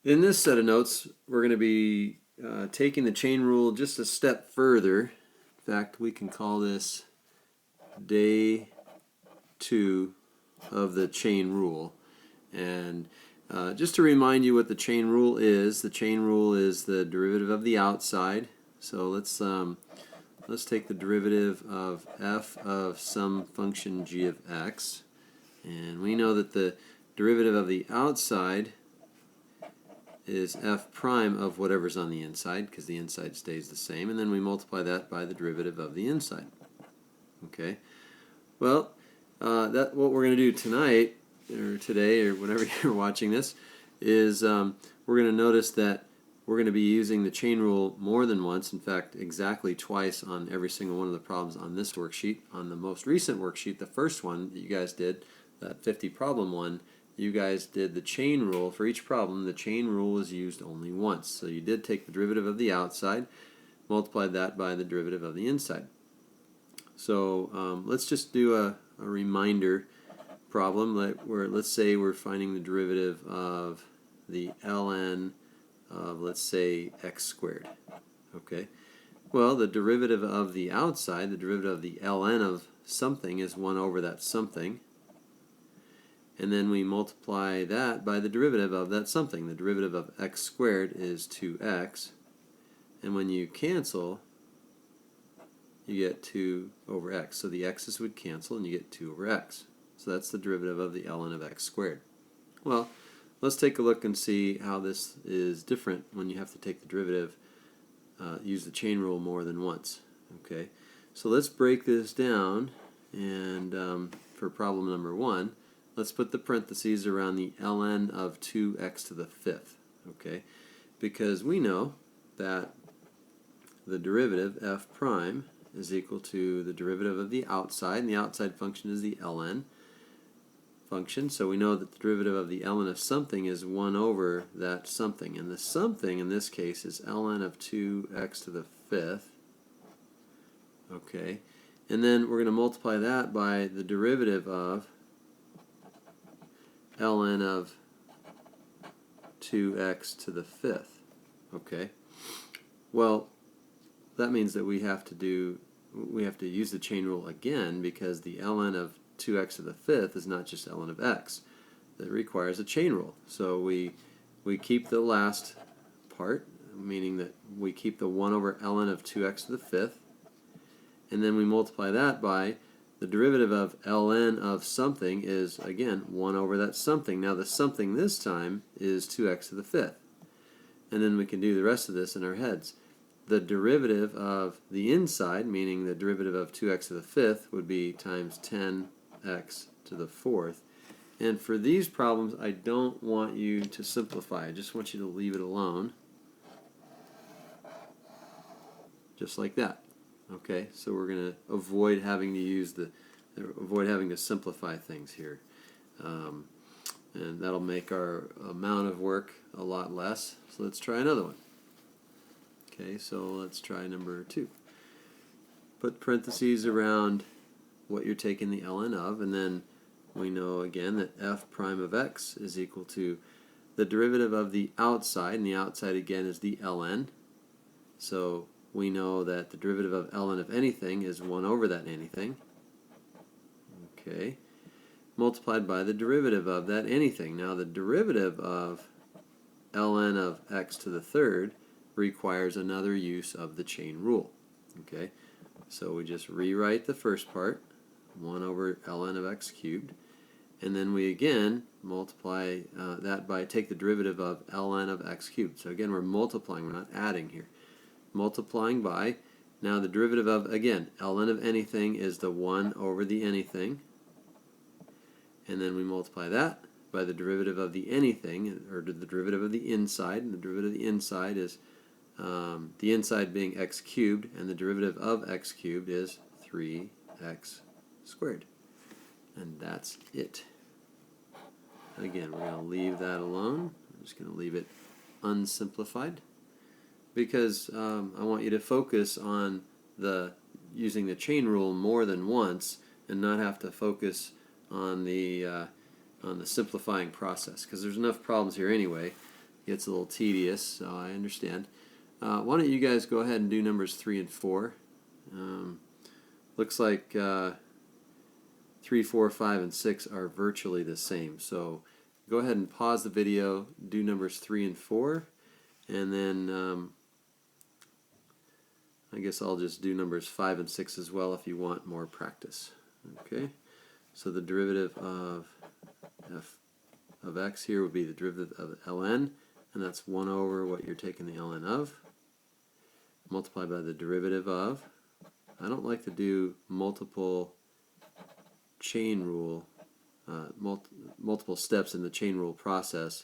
In this set of notes, we're going to be taking the chain rule just a step further. In fact, we can call this day 2 of the chain rule. And just to remind you what the chain rule is the derivative of the outside. So let's take the derivative of f of some function g of x. And we know that the derivative of the outside is f prime of whatever's on the inside, because the inside stays the same, and then we multiply that by the derivative of the inside. Okay, well, what we're going to do tonight, or today, or whenever you're watching this, is we're going to notice that we're going to be using the chain rule more than once, in fact exactly twice on every single one of the problems on this worksheet. On the most recent worksheet, the first one that you guys did, that 50 problem one, you guys did the chain rule. For each problem, the chain rule is used only once. So you did take the derivative of the outside, multiplied that by the derivative of the inside. So let's just do a reminder problem where let's say we're finding the derivative of the ln of, let's say, x squared. Okay. Well, the derivative of the outside, the derivative of the ln of something, is 1 over that something. And then we multiply that by the derivative of that something. The derivative of x squared is 2x. And when you cancel, you get 2 over x. So the x's would cancel and you get 2 over x. So that's the derivative of the ln of x squared. Well, let's take a look and see how this is different when you have to take the derivative, use the chain rule more than once. Okay, so let's break this down, and for problem number 1, let's put the parentheses around the ln of 2x to the 5th, okay? Because we know that the derivative f prime is equal to the derivative of the outside, and the outside function is the ln function, so we know that the derivative of the ln of something is 1 over that something, and the something in this case is ln of 2x to the 5th, okay? And then we're going to multiply that by the derivative of ln of 2x to the 5th. Okay. Well, that means that we have to use the chain rule again, because the ln of 2x to the 5th is not just ln of x. That requires a chain rule. So we keep the last part, meaning that we keep the 1 over ln of 2x to the 5th, and then we multiply that by the derivative of ln of something is, again, 1 over that something. Now the something this time is 2x to the 5th. And then we can do the rest of this in our heads. The derivative of the inside, meaning the derivative of 2x to the 5th, would be times 10x to the 4th. And for these problems, I don't want you to simplify. I just want you to leave it alone. Just like that. Okay, so we're going to avoid having to simplify things here, and that'll make our amount of work a lot less. So let's try another one. Okay, so let's try number 2. Put parentheses around what you're taking the ln of, and then we know again that f prime of x is equal to the derivative of the outside, and the outside again is the ln. So we know that the derivative of ln of anything is 1 over that anything. Okay. Multiplied by the derivative of that anything. Now the derivative of ln of x to the 3rd requires another use of the chain rule. Okay. So we just rewrite the first part, 1 over ln of x cubed, and then we again multiply that by, take the derivative of ln of x cubed. So again, we're multiplying, we're not adding here. Multiplying by, now the derivative of, again, ln of anything is the 1 over the anything, and then we multiply that by the derivative of the anything, or the derivative of the inside, and the derivative of the inside is the inside being x cubed, and the derivative of x cubed is 3x squared. And that's it. Again, we're going to leave that alone. I'm just going to leave it unsimplified, because I want you to focus on using the chain rule more than once, and not have to focus on the simplifying process, because there's enough problems here anyway gets a little tedious, so I understand. Why don't you guys go ahead and do numbers 3 and 4? Looks like 3, 4, 5, and 6 are virtually the same. So go ahead and pause the video, do numbers 3 and 4, and then I guess I'll just do numbers 5 and 6 as well if you want more practice. Okay, so the derivative of f of x here would be the derivative of ln, and that's 1 over what you're taking the ln of, multiplied by the derivative of, I don't like to do multiple chain rule, multiple steps in the chain rule process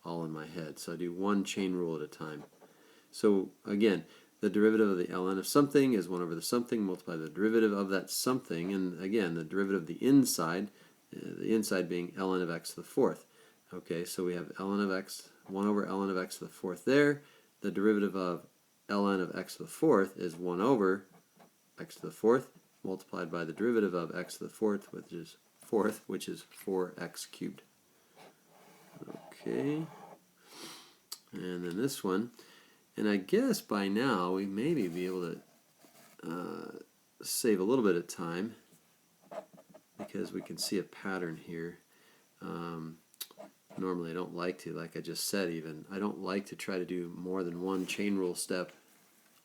all in my head, so I do one chain rule at a time. So again, the derivative of the ln of something is 1 over the something multiplied by the derivative of that something, and again the derivative of the inside being ln of x to the fourth. Okay, so we have ln of x, 1 over ln of x to the fourth there. The derivative of ln of x to the fourth is 1 over x to the fourth multiplied by the derivative of x to the fourth, which is 4x cubed. Okay, and then this one, and I guess by now we maybe be able to save a little bit of time because we can see a pattern here. Normally I don't like to, like I just said even, I don't like to try to do more than one chain rule step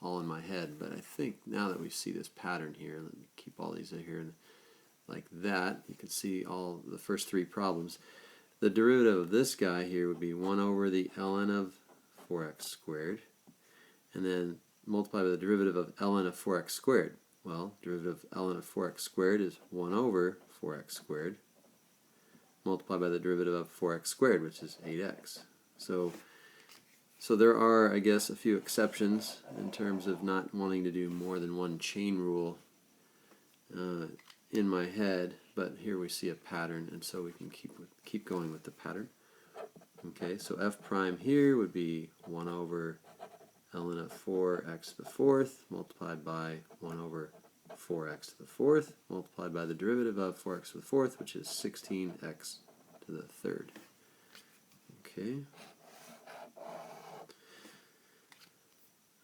all in my head, but I think now that we see this pattern here, let me keep all these in here like that, you can see all the first three problems. The derivative of this guy here would be 1 over the ln of 4x squared, and then multiply by the derivative of ln of 4x squared. Well, derivative of ln of 4x squared is 1 over 4x squared multiplied by the derivative of 4x squared, which is 8x. So there are, I guess, a few exceptions in terms of not wanting to do more than one chain rule in my head, but here we see a pattern, and so we can keep going with the pattern. Okay, so f prime here would be 1 over ln of 4x to the fourth multiplied by 1 over 4x to the fourth multiplied by the derivative of 4x to the fourth, which is 16x to the third. Okay.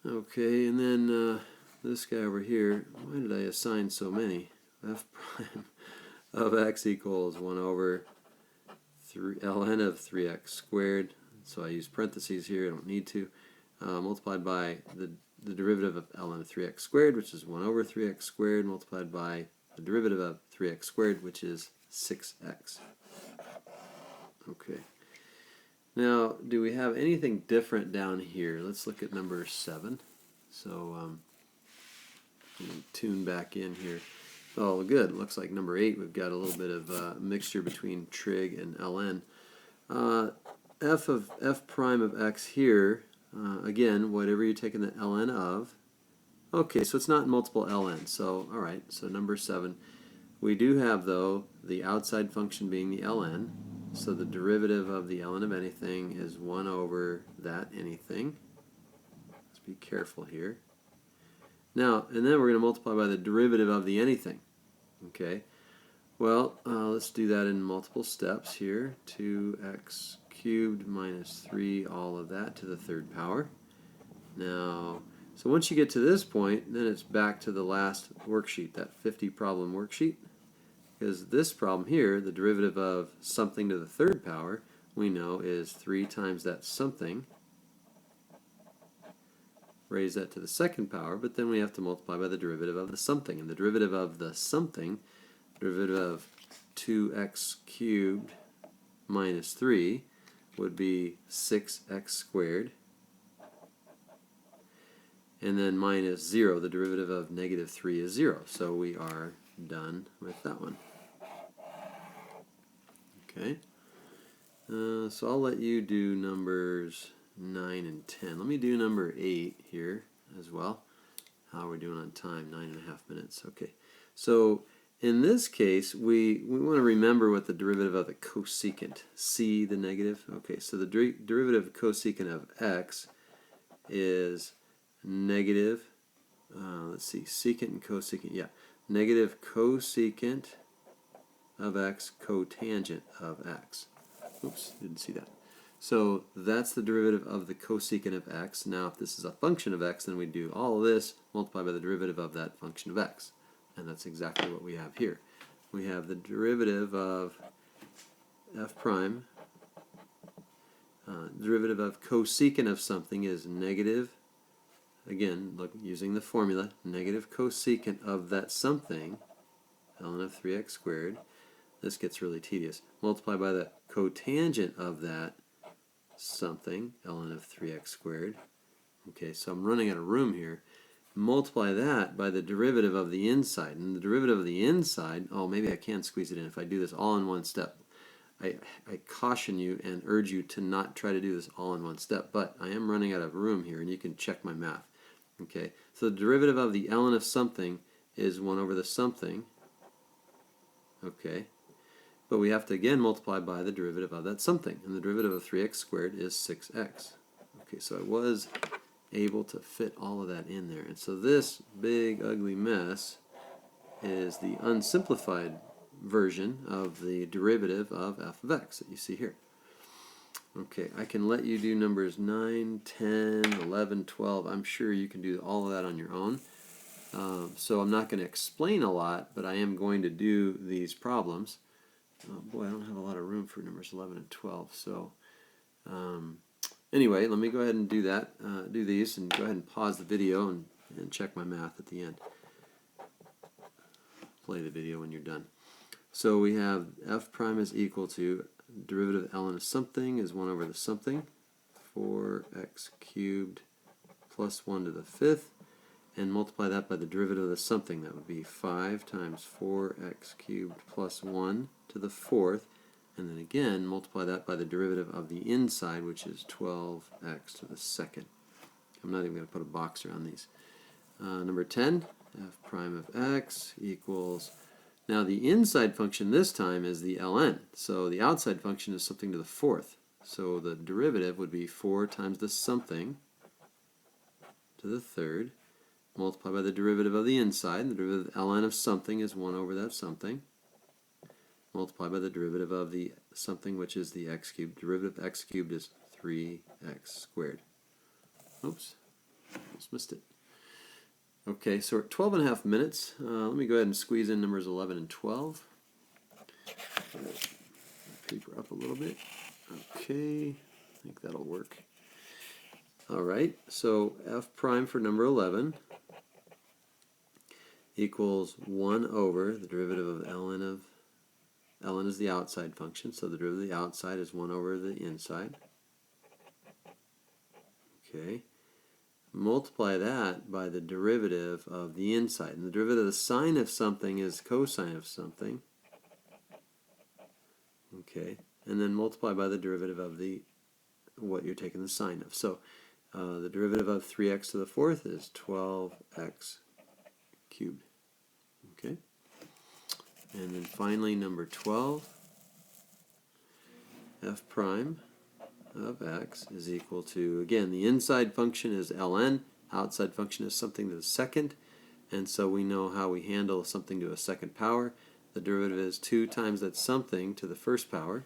Okay, and then this guy over here, why did I assign so many? F prime of x equals 1 over ln of 3x squared, so I use parentheses here, I don't need to, multiplied by the derivative of ln of 3x squared, which is 1 over 3x squared, multiplied by the derivative of 3x squared, which is 6x. Okay. Now, do we have anything different down here? Let's look at number 7. So, tune back in here. Oh, good. Looks like number 8, we've got a little bit of mixture between trig and ln. F prime of x here, again, whatever you're taking the ln of. Okay, so it's not multiple ln. So, all right, so number 7. We do have, though, the outside function being the ln. So the derivative of the ln of anything is 1 over that anything. Let's be careful here. Now, and then we're going to multiply by the derivative of the anything. Okay, well, let's do that in multiple steps here. 2x cubed minus 3, all of that to the third power. Now, so once you get to this point, then it's back to the last worksheet, that 50 problem worksheet. Because this problem here, the derivative of something to the third power, we know is 3 times that something. Raise that to the second power, but then we have to multiply by the derivative of the something. And the derivative of the something, derivative of 2x cubed minus 3, would be 6x squared. And then minus 0, the derivative of negative 3 is 0. So we are done with that one. Okay. So I'll let you do numbers 9 and 10. Let me do number 8 here as well. How are we doing on time? 9.5 minutes. Okay. So in this case, we want to remember what the derivative of the cosecant, c the negative. Okay, so the derivative of cosecant of x is negative, let's see, secant and cosecant, yeah, negative cosecant of x cotangent of x. Oops, didn't see that. So that's the derivative of the cosecant of x. Now if this is a function of x, then we do all of this multiplied by the derivative of that function of x. And that's exactly what we have here. We have the derivative of f prime. Derivative of cosecant of something is negative, again, look, using the formula, negative cosecant of that something, ln of 3x squared. This gets really tedious. Multiply by the cotangent of that something, ln of 3x squared. Okay, so I'm running out of room here. Multiply that by the derivative of the inside. And the derivative of the inside, oh, maybe I can squeeze it in if I do this all in one step. I caution you and urge you to not try to do this all in one step, but I am running out of room here, and you can check my math. Okay, so the derivative of the ln of something is 1 over the something. Okay, but we have to again multiply by the derivative of that something, and the derivative of 3x squared is 6x. Okay, so I was able to fit all of that in there, and so this big ugly mess is the unsimplified version of the derivative of f of x that you see here. Okay, I can let you do numbers 9, 10, 11, 12. I'm sure you can do all of that on your own. So I'm not going to explain a lot, but I am going to do these problems. Oh boy, I don't have a lot of room for numbers 11 and 12. So anyway, let me go ahead and do that. Do these, and go ahead and pause the video and check my math at the end. Play the video when you're done. So we have f prime is equal to derivative ln of something is 1 over the something, 4x cubed plus 1 to the 5th, and multiply that by the derivative of the something. That would be 5 times 4x cubed plus 1 to the 4th, and then again multiply that by the derivative of the inside, which is 12x to the 2nd. I'm not even going to put a box around these. Number 10, f prime of x equals, now the inside function this time is the ln, so the outside function is something to the 4th. So the derivative would be 4 times the something to the 3rd, multiplied by the derivative of the inside. The derivative of ln of something is 1 over that something, multiplied by the derivative of the something, which is the x cubed. Derivative of x cubed is 3x squared. Oops, almost missed it. Okay, so we're at 12 and a half minutes. Let me go ahead and squeeze in numbers 11 and 12. Paper up a little bit. Okay, I think that'll work. All right, so f prime for number 11 equals 1 over the derivative of ln is the outside function, so the derivative of the outside is 1 over the inside. Okay. Multiply that by the derivative of the inside. And the derivative of the sine of something is cosine of something. Okay. And then multiply by the derivative of what you're taking the sine of. So the derivative of 3x to the 4th is 12x cubed. Okay. And then finally number 12, f prime of x is equal to, again, the inside function is ln, outside function is something to the 2nd, and so we know how we handle something to a 2nd power. The derivative is 2 times that something to the 1st power,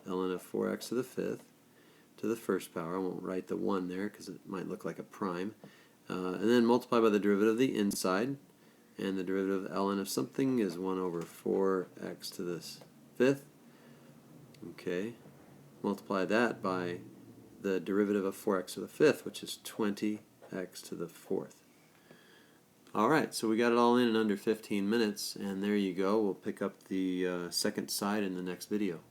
ln of 4x to the 5th to the 1st power. I won't write the 1 there because it might look like a prime. And then multiply by the derivative of the inside, and the derivative of ln of something is 1 over 4x to the 5th. Okay. Multiply that by the derivative of 4x to the 5th, which is 20x to the 4th. Alright, so we got it all in under 15 minutes, and there you go. We'll pick up the second side in the next video.